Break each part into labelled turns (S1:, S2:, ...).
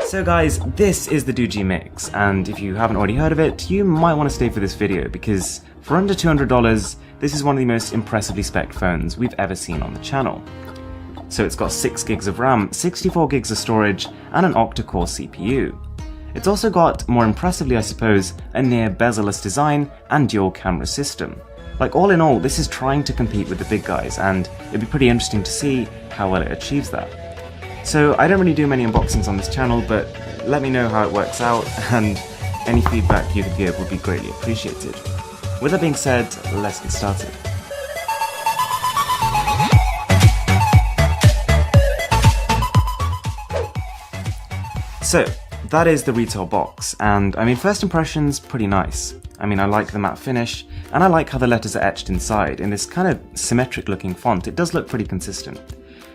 S1: So guys, this is the Deegoo Mix, and if you haven't already heard of it, you might want to stay for this video, because for under $200, this is one of the most impressively spec'd phones we've ever seen on the channel. So it's got 6 gigs of RAM, 64 gigs of storage, and an octa-core CPU. It's also got, more impressively I suppose, a near bezel-less design and dual camera system. Like, all in all, this is trying to compete with the big guys, and it'd be pretty interesting to see how well it achieves that. So I don't really do many unboxings on this channel, but let me know how it works out, and any feedback you could give would be greatly appreciated. With that being said, let's get started. So, that is the retail box, and I mean, first impressions, pretty nice. I mean, I like the matte finish, and I like how the letters are etched inside in this kind of symmetric looking font. It does look pretty consistent.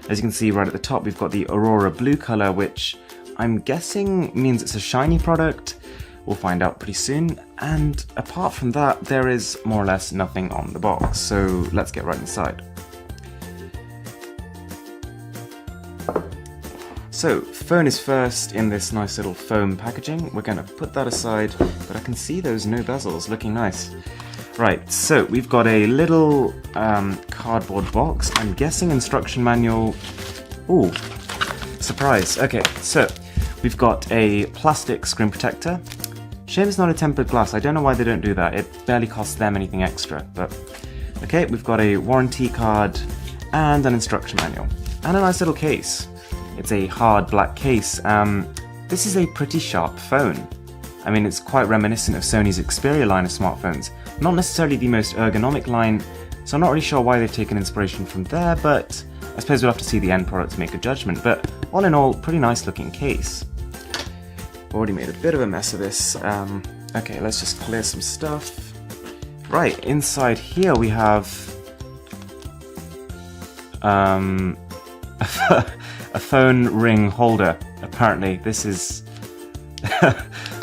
S1: As you can see right at the top, we've got the Aurora blue color, which I'm guessing means it's a shiny product. We'll find out pretty soon. And apart from that, there is more or less nothing on the box. So let's get right inside. So, phone is first in this nice little foam packaging. We're gonna put that aside, but I can see those no bezels looking nice. Right, so we've got a little cardboard box. I'm guessing instruction manual. Ooh, surprise. Okay, so we've got a plastic screen protector. Shame it's not a tempered glass. I don't know why they don't do that. It barely costs them anything extra, but okay. We've got a warranty card and an instruction manual and a nice little case. It's a hard black case. This is a pretty sharp phone. I mean, it's quite reminiscent of Sony's Xperia line of smartphones. Not necessarily the most ergonomic line, so I'm not really sure why they've taken inspiration from there, but I suppose we'll have to see the end product to make a judgment. But all in all, pretty nice looking case. Already made a bit of a mess of this. Okay, let's just clear some stuff. Right, inside here we have a phone ring holder. Apparently, this is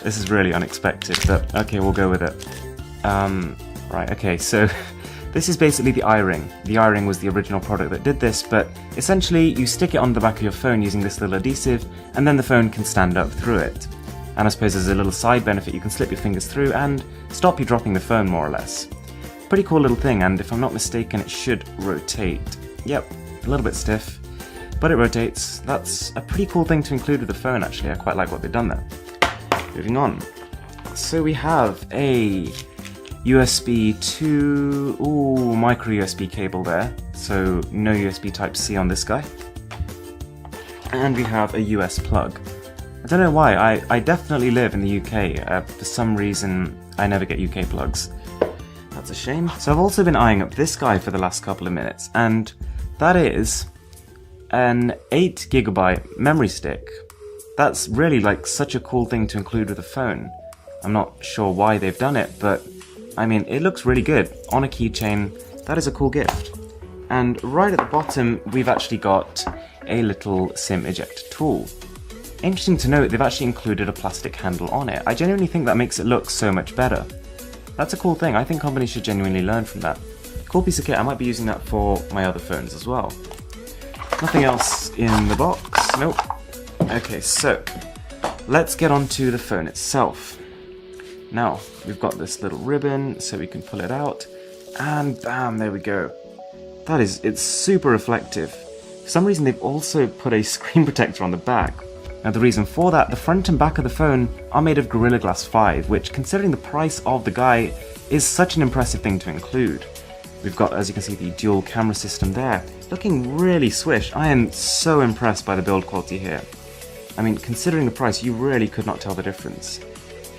S1: this is really unexpected, but okay, we'll go with it. Right, okay, so this is basically the iRing. The iRing was the original product that did this, but essentially you stick it on the back of your phone using this little adhesive, and then the phone can stand up through it. And I suppose there's a little side benefit, you can slip your fingers through and stop you dropping the phone, more or less. Pretty cool little thing, and if I'm not mistaken, it should rotate. Yep, a little bit stiff, but it rotates. That's a pretty cool thing to include with the phone, actually. I quite like what they've done there. Moving on. So we have a USB 2, micro USB cable there, so no USB Type-C on this guy. And we have a US plug. I don't know why, I definitely live in the UK, for some reason I never get UK plugs. That's a shame. So I've also been eyeing up this guy for the last couple of minutes, and that is an 8GB memory stick. That's really like such a cool thing to include with a phone. I'm not sure why they've done it, but I mean, it looks really good. On a keychain, that is a cool gift. And right at the bottom, we've actually got a little SIM ejector tool. Interesting to note, they've actually included a plastic handle on it. I genuinely think that makes it look so much better. That's a cool thing. I think companies should genuinely learn from that. Cool piece of kit. I might be using that for my other phones as well. Nothing else in the box. Nope. Okay, so let's get on to the phone itself. Now, we've got this little ribbon, so we can pull it out, and bam, there we go. It's super reflective. For some reason, they've also put a screen protector on the back. Now, the reason for that, the front and back of the phone are made of Gorilla Glass 5, which, considering the price of the guy, is such an impressive thing to include. We've got, as you can see, the dual camera system there, looking really swish. I am so impressed by the build quality here. I mean, considering the price, you really could not tell the difference.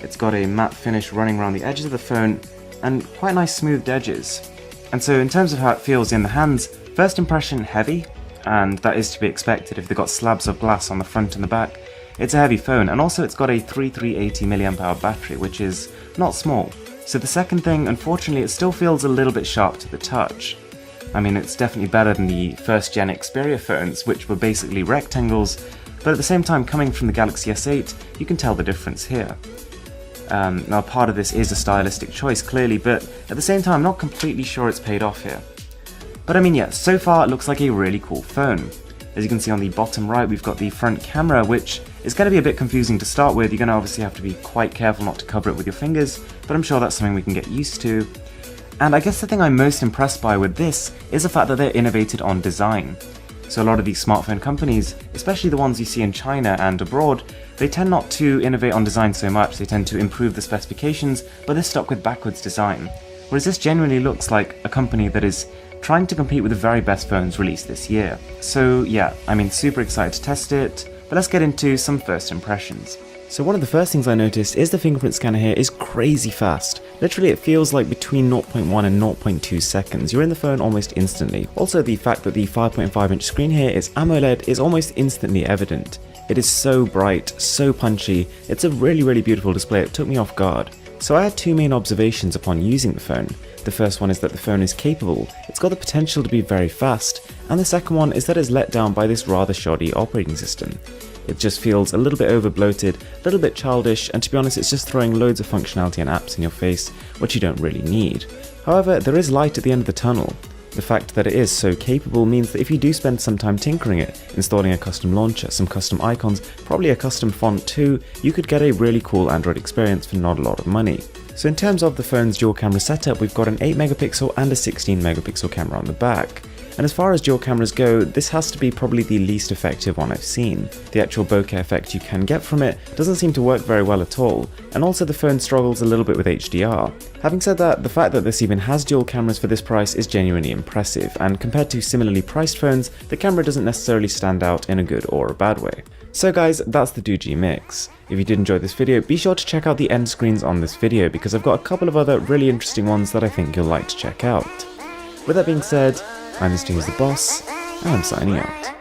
S1: It's got a matte finish running around the edges of the phone, and quite nice smoothed edges. And so in terms of how it feels in the hands, first impression, heavy, and that is to be expected if they've got slabs of glass on the front and the back. It's a heavy phone, and also it's got a 3380 mAh battery, which is not small. So the second thing, unfortunately, it still feels a little bit sharp to the touch. I mean, it's definitely better than the first gen Xperia phones, which were basically rectangles, but at the same time, coming from the Galaxy S8, you can tell the difference here. Now, part of this is a stylistic choice, clearly, but at the same time, I'm not completely sure it's paid off here. But I mean, yeah, so far it looks like a really cool phone. As you can see on the bottom right, we've got the front camera, which It's going to be a bit confusing to start with. You're going to obviously have to be quite careful not to cover it with your fingers, but I'm sure that's something we can get used to. And I guess the thing I'm most impressed by with this is the fact that they're innovated on design. So a lot of these smartphone companies, especially the ones you see in China and abroad, they tend not to innovate on design so much. They tend to improve the specifications, but they're stuck with backwards design. Whereas this genuinely looks like a company that is trying to compete with the very best phones released this year. So yeah, I mean, super excited to test it, but let's get into some first impressions. So one of the first things I noticed is the fingerprint scanner here is crazy fast. Literally it feels like between 0.1 and 0.2 seconds. You're in the phone almost instantly. Also the fact that the 5.5 inch screen here is AMOLED is almost instantly evident. It is so bright, so punchy, it's a really beautiful display. It took me off guard. So I had two main observations upon using the phone. The first one is that the phone is capable, it's got the potential to be very fast, and the second one is that it's let down by this rather shoddy operating system. It just feels a little bit over bloated, a little bit childish, and to be honest it's just throwing loads of functionality and apps in your face, which you don't really need. However, there is light at the end of the tunnel. The fact that it is so capable means that if you do spend some time tinkering it, installing a custom launcher, some custom icons, probably a custom font too, you could get a really cool Android experience for not a lot of money. So in terms of the phone's dual camera setup, we've got an 8 megapixel and a 16 megapixel camera on the back. And as far as dual cameras go, this has to be probably the least effective one I've seen. The actual bokeh effect you can get from it doesn't seem to work very well at all, and also the phone struggles a little bit with HDR. Having said that, the fact that this even has dual cameras for this price is genuinely impressive, and compared to similarly priced phones, the camera doesn't necessarily stand out in a good or a bad way. So guys, that's the Deegoo Mix. If you did enjoy this video, be sure to check out the end screens on this video because I've got a couple of other really interesting ones that I think you'll like to check out. With that being said, I'm Mr. Who's the Boss, and I'm signing out.